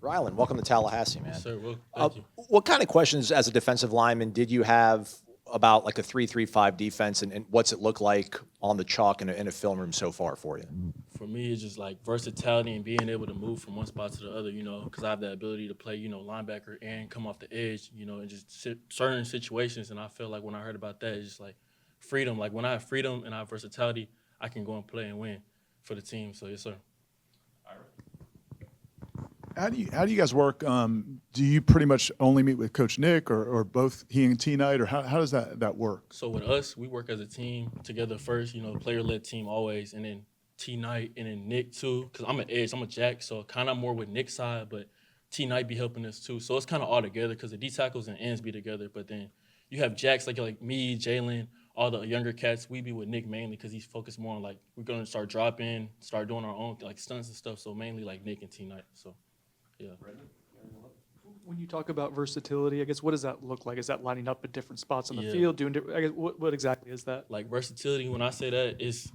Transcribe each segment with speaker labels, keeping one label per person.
Speaker 1: Rylan, welcome to Tallahassee, man.
Speaker 2: Yes, sir. Well, thank you.
Speaker 1: What kind of questions as a defensive lineman did you have about like a 3-3-5 defense, and what's it look like on the chalk in a film room so far for you?
Speaker 2: For me, it's just like versatility and being able to move from one spot to the other, because I have the ability to play, linebacker and come off the edge, and just certain situations. And I feel like when I heard about that, it's just like freedom. Like when I have freedom and I have versatility, I can go and play and win for the team. So, yes, sir.
Speaker 3: How do you guys work? Do you pretty much only meet with Coach Nick or both he and T Knight, or how does that work?
Speaker 2: So with us, we work as a team together first, player-led team always, and then T Knight and then Nick too, because I'm an edge, I'm a jack, so kind of more with Nick's side, but T Knight be helping us too. So it's kind of all together because the D tackles and ends be together, but then you have jacks like me, Jalen, all the younger cats. We be with Nick mainly because he's focused more on like we're gonna start dropping, start doing our own like stunts and stuff. So mainly like Nick and T Knight. So yeah.
Speaker 4: When you talk about versatility, I guess what does that look like? Is that lining up at different spots on the
Speaker 2: Yeah.
Speaker 4: field? I guess what exactly is that?
Speaker 2: Like versatility, when I say that, is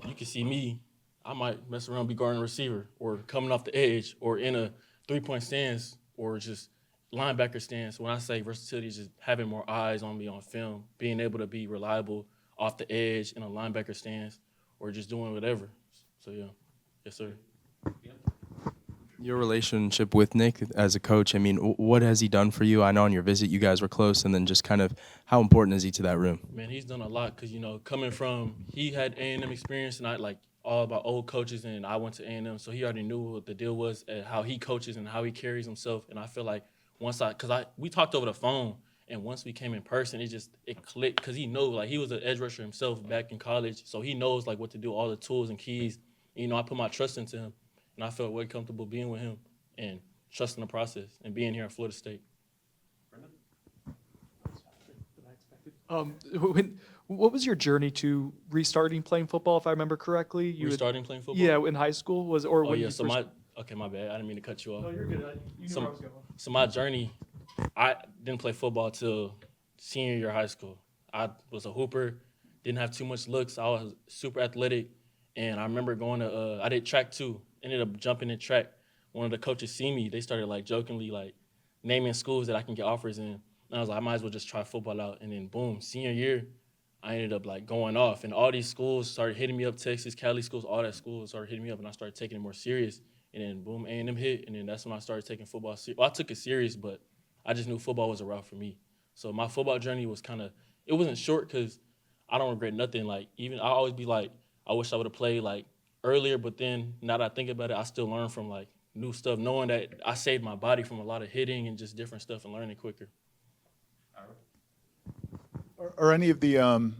Speaker 2: you can see me, I might mess around, be guarding a receiver or coming off the edge or in a three-point stance or just linebacker stance. When I say versatility, is just having more eyes on me on film, being able to be reliable off the edge in a linebacker stance or just doing whatever. So, yeah. Yes, sir.
Speaker 5: Your relationship with Nick as a coach, I mean, what has he done for you? I know on your visit you guys were close, and then just kind of how important is he to that room?
Speaker 2: Man, he's done a lot because, coming from, he had A&M experience, and I like all about old coaches, and I went to A&M, so he already knew what the deal was, and how he coaches and how he carries himself. And I feel like we talked over the phone, and once we came in person, it clicked because he knows, like, he was an edge rusher himself back in college, so he knows, like, what to do, all the tools and keys. I put my trust into him. And I felt very comfortable being with him and trusting the process and being here at Florida State.
Speaker 4: What was your journey to restarting playing football, if I remember correctly?
Speaker 2: Restarting playing football?
Speaker 4: Yeah, in high school
Speaker 2: Okay, my bad. I didn't mean to cut you off.
Speaker 4: No, you're good. You know where I was going.
Speaker 2: So my journey, I didn't play football till senior year of high school. I was a hooper, didn't have too much looks. I was super athletic, and I remember going to I did track too. Ended up jumping in track. One of the coaches see me. They started like jokingly like naming schools that I can get offers in. And I was like, I might as well just try football out. And then boom, senior year, I ended up like going off. And all these schools started hitting me up, Texas, Cali schools, all that schools started hitting me up, and I started taking it more serious. And then boom, A&M hit, and then that's when I started taking football serious. Well, I took it serious, but I just knew football was a route for me. So my football journey was it wasn't short because I don't regret nothing. Like even I always be like, I wish I would have played like earlier, but then now that I think about it, I still learn from like new stuff, knowing that I saved my body from a lot of hitting and just different stuff and learning quicker.
Speaker 3: Are any of the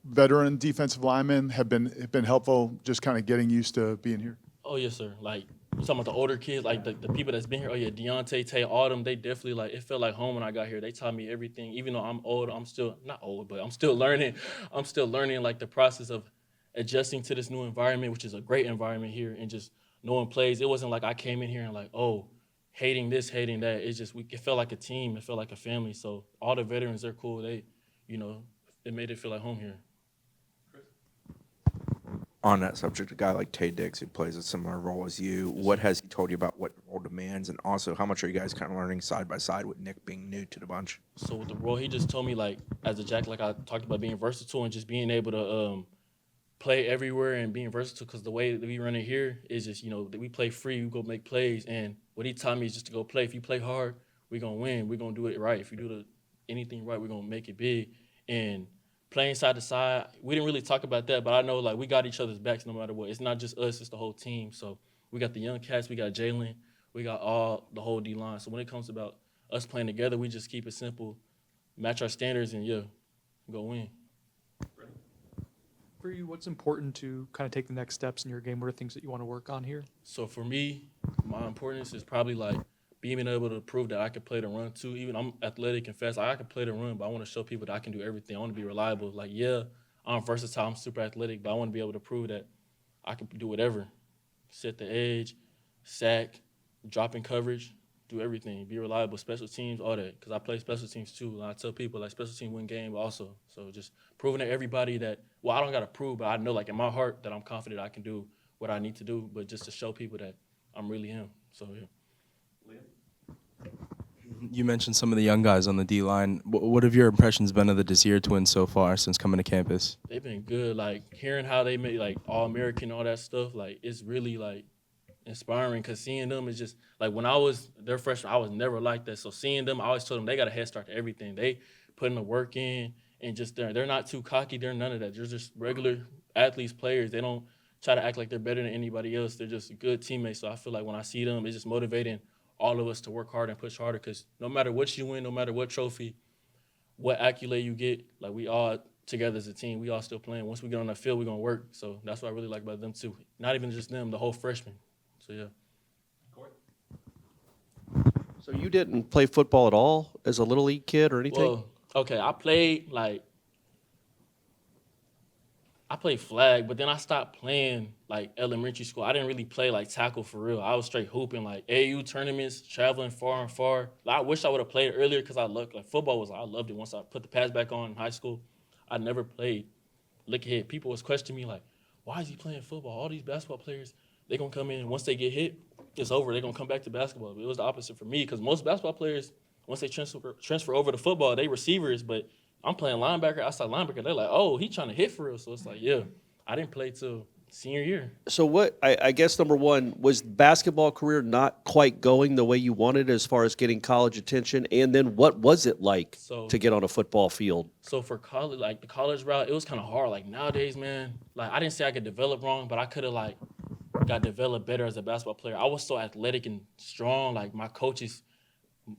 Speaker 3: veteran defensive linemen have been helpful, just kind of getting used to being here?
Speaker 2: Oh yes, sir. Like you talking about the older kids, like the people that's been here. Oh yeah, Deontay, Tay, all them. They definitely like it felt like home when I got here. They taught me everything. Even though I'm old, I'm still not old, but I'm still learning. I'm still learning like the process of adjusting to this new environment, which is a great environment here, and just knowing plays. It wasn't like I came in here and like, oh, hating this, hating that. It's just it felt like a team. It felt like a family. So all the veterans, they're cool. They, it made it feel like home here.
Speaker 6: On that subject, a guy like Tay Diggs, who plays a similar role as you, what has he told you about what role demands, and also how much are you guys kind of learning side by side with Nick being new to the bunch?
Speaker 2: So with the role, he just told me like as a jack, like I talked about being versatile and just being able to play everywhere and being versatile, because the way that we run it here is just, that we play free, we go make plays. And what he taught me is just to go play. If you play hard, we're going to win. We're going to do it right. If you do anything right, we're going to make it big. And playing side to side, we didn't really talk about that, but I know like we got each other's backs no matter what. It's not just us, it's the whole team. So we got the young cats, we got Jalen, we got the whole D-line. So when it comes about us playing together, we just keep it simple, match our standards, and go win.
Speaker 4: For you, what's important to kind of take the next steps in your game? What are things that you want to work on here?
Speaker 2: So for me, my importance is probably like being able to prove that I can play the run too. Even I'm athletic and fast. I can play the run, but I want to show people that I can do everything. I want to be reliable. Like, yeah, I'm versatile. I'm super athletic, but I want to be able to prove that I can do whatever. Set the edge, sack, drop in coverage, do everything. Be reliable, special teams, all that. Because I play special teams too. And I tell people like special teams win game also. So just proving to everybody that, well, I don't got to prove, but I know like in my heart that I'm confident I can do what I need to do, but just to show people that I'm really him. So, yeah.
Speaker 5: You mentioned some of the young guys on the D line. What have your impressions been of the Desir twins so far since coming to campus?
Speaker 2: They've been good. Like hearing how they made like All-American, all that stuff. Like it's really like inspiring because seeing them is just like when I was their freshman, I was never like that. So seeing them, I always told them they got a head start to everything. They putting the work in and just they're not too cocky. They're none of that. They're just regular athletes, players. They don't try to act like they're better than anybody else. They're just good teammates. So I feel like when I see them, it's just motivating all of us to work hard and push harder because no matter what you win, no matter what trophy, what accolade you get, like we all together as a team, we all still playing. Once we get on the field, we're going to work. So that's what I really like about them too. Not even just them, the whole freshman. So, yeah.
Speaker 7: So you didn't play football at all as a little league kid or anything?
Speaker 2: Well, okay, I played flag, but then I stopped playing like elementary school. I didn't really play like tackle for real. I was straight hooping like AU tournaments, traveling far and far. I wish I would have played earlier because I loved like football I loved it. Once I put the pads back on in high school, I never played. Look ahead, people was questioning me like, why is he playing football? All these basketball players, they gonna come in and once they get hit, it's over. They're gonna come back to basketball. But it was the opposite for me because most basketball players, once they transfer over to football, they receivers, but I'm playing linebacker, outside linebacker. They're like, oh, he trying to hit for real. So it's like, yeah, I didn't play till senior year.
Speaker 7: So what, I guess number one, was basketball career not quite going the way you wanted as far as getting college attention? And then what was it like to get on a football field?
Speaker 2: So for college, like the college route, it was kind of hard. Like nowadays, man, like I didn't say I could develop wrong, but I could have like got developed better as a basketball player. I was so athletic and strong. Like my coaches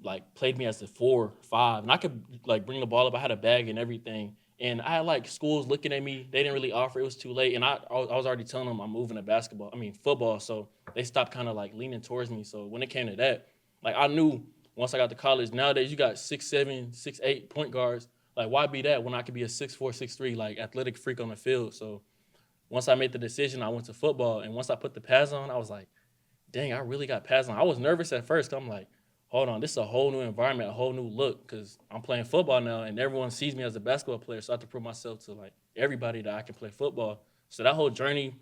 Speaker 2: like played me as a 4, 5, and I could like bring the ball up. I had a bag and everything, and I had like schools looking at me. They didn't really offer. It was too late, and I was already telling them I'm moving to football. So they stopped kind of like leaning towards me. So when it came to that, like I knew once I got to college. Nowadays you got 6'7", 6'8" point guards. Like why be that when I could be a 6'4", 6'3" like athletic freak on the field? So once I made the decision, I went to football, and once I put the pads on, I was like, dang, I really got pads on. I was nervous at first. I'm like, hold on, this is a whole new environment, a whole new look, because I'm playing football now, and everyone sees me as a basketball player, so I have to prove myself to, like, everybody that I can play football. So that whole journey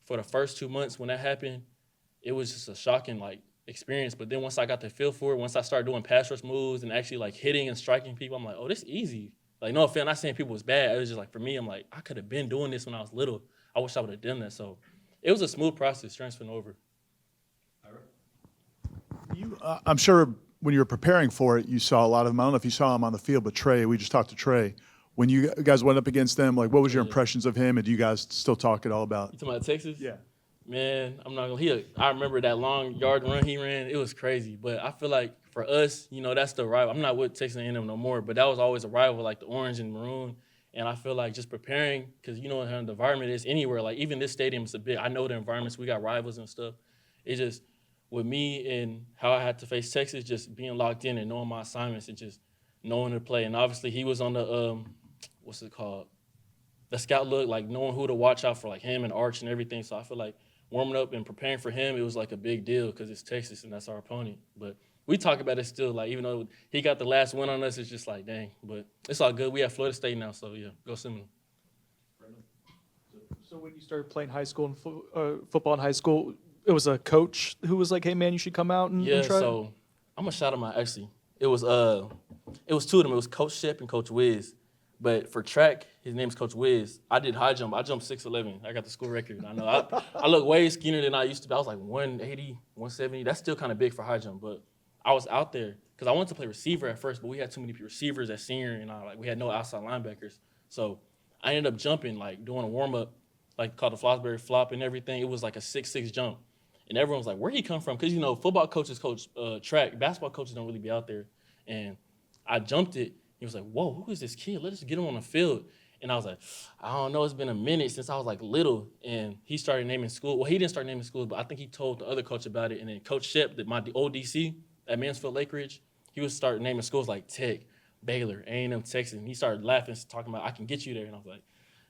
Speaker 2: for the first 2 months when that happened, it was just a shocking, like, experience. But then once I got the feel for it, once I started doing pass rush moves and actually, like, hitting and striking people, I'm like, oh, this is easy. Like, no offense, I'm not saying people was bad. It was just, like, for me, I'm like, I could have been doing this when I was little. I wish I would have done that. So it was a smooth process transferring over.
Speaker 3: I'm sure when you were preparing for it, you saw a lot of them. I don't know if you saw him on the field, but Trey, we just talked to Trey. When you guys went up against them, like, what was your impressions of him, and do you guys still talk at all about?
Speaker 2: You talking about Texas?
Speaker 3: Yeah.
Speaker 2: Man, I'm not gonna. I remember that long yard run he ran. It was crazy. But I feel like for us, you know, that's the rival. I'm not with Texas A&M no more, but that was always a rival, like the orange and maroon. And I feel like just preparing, because you know how the environment is anywhere. Like even this stadium is a bit. I know the environments. We got rivals and stuff. It just with me and how I had to face Texas, just being locked in and knowing my assignments and just knowing to play. And obviously he was on the what's it called? The scout look, like knowing who to watch out for, like him and Arch and everything. So I feel like warming up and preparing for him, it was like a big deal because it's Texas and that's our opponent. But we talk about it still, like even though he got the last win on us, it's just like, dang. But it's all good. We have Florida State now, so yeah, go Seminoles.
Speaker 4: So when you started playing high school and football in high school, it was a coach who was like, hey man, you should come out and
Speaker 2: Yeah,
Speaker 4: try?
Speaker 2: so I'm gonna shout him out actually. It was two of them. It was Coach Shep and Coach Wiz. But for track, his name's Coach Wiz. I did high jump. I jumped 6'11". I got the school record. I know. I look way skinnier than I used to be. I was like 180, 170. That's still kind of big for high jump. But I was out there because I wanted to play receiver at first, but we had too many receivers at senior, and we had no outside linebackers. So I ended up jumping, like doing a warm up, like called the Fosbury flop and everything. It was like a 6'6" jump, and everyone was like, "Where'd he come from?" Because you know, football coaches coach track, basketball coaches don't really be out there. And I jumped it. He was like, "Whoa, who is this kid? Let's get him on the field." And I was like, I don't know. It's been a minute since I was like little. And he started naming school. Well, he didn't start naming schools, but I think he told the other coach about it. And then Coach Shep, the old DC at Mansfield Lake Ridge, he was starting naming schools like Tech, Baylor, A&M, Texas. And he started laughing, talking about, I can get you there. And I was like,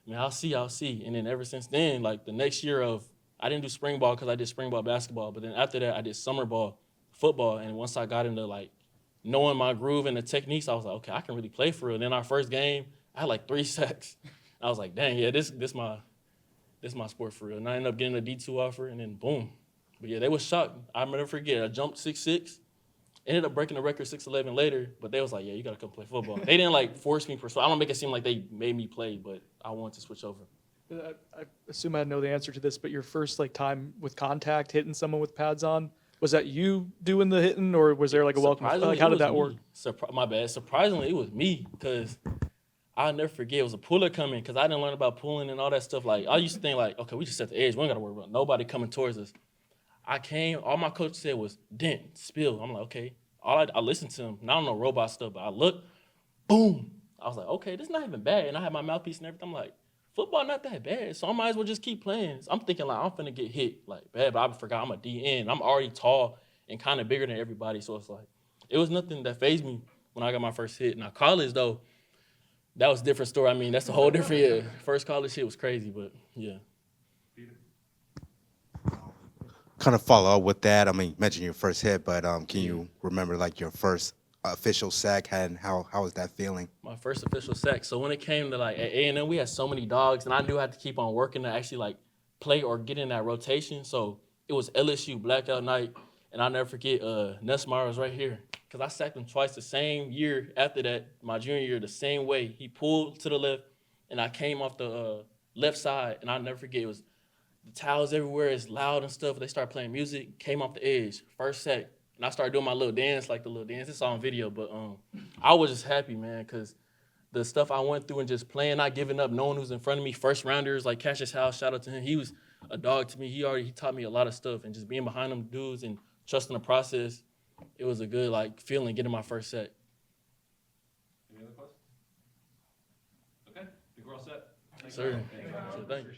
Speaker 2: man, I'll see. And then ever since then, like the next year I didn't do spring ball because I did spring ball basketball. But then after that, I did summer ball football. And once I got into like knowing my groove and the techniques, I was like, okay, I can really play for real. And then our first game, I had like 3 sacks. I was like, dang, yeah, this my sport for real. And I ended up getting a D2 offer, and then boom. But yeah, they was shocked. I'll never forget. I jumped 6'6", Ended up breaking the record 6'11" later, but they was like, yeah, you got to come play football. They didn't like force me, so I don't make it seem like they made me play, but I wanted to switch over.
Speaker 4: I assume I know the answer to this, but your first like time with contact, hitting someone with pads on, was that you doing the hitting, or was there like a welcome? Like, how did that work?
Speaker 2: My bad. Surprisingly, it was me, because I'll never forget, it was a puller coming, because I didn't learn about pulling and all that stuff. Like, I used to think like, okay, we just set the edge. We don't got to worry about nobody coming towards us. I came, all my coach said was dent, spill. I'm like, okay. I listened to him. And I don't know robot stuff, but I looked, boom. I was like, okay, this is not even bad. And I had my mouthpiece and everything. I'm like, football not that bad, so I might as well just keep playing. So I'm thinking like I'm finna get hit like bad, but I forgot I'm a DN. I'm already tall and kind of bigger than everybody, so it's like it was nothing that fazed me when I got my first hit. Now college though, that was a different story. I mean, that's a whole different year. First college shit was crazy, but yeah.
Speaker 8: Kind of follow up with that. I mean, you mentioned your first hit, but can you remember like your first official sack and how was that feeling?
Speaker 2: My first official sack. So when it came to like at A&M, we had so many dogs, and I knew I had to keep on working to actually like play or get in that rotation. So it was LSU blackout night, and I'll never forget Nessmeyer was right here, because I sacked him twice the same year after that, my junior year, the same way. He pulled to the left, and I came off the left side, and I'll never forget, it was the towels everywhere, it's loud and stuff. They started playing music, came off the edge, first sack. And I started doing my little dance, like the little dance. It's on video, but I was just happy, man, because the stuff I went through and just playing, not giving up, knowing who's in front of me, first rounders, like Cassius House, shout out to him. He was a dog to me. He taught me a lot of stuff, and just being behind them dudes and trusting the process, it was a good like feeling getting my first set.
Speaker 9: Any other questions? Okay, I think we're all set.
Speaker 2: Sir, thank you.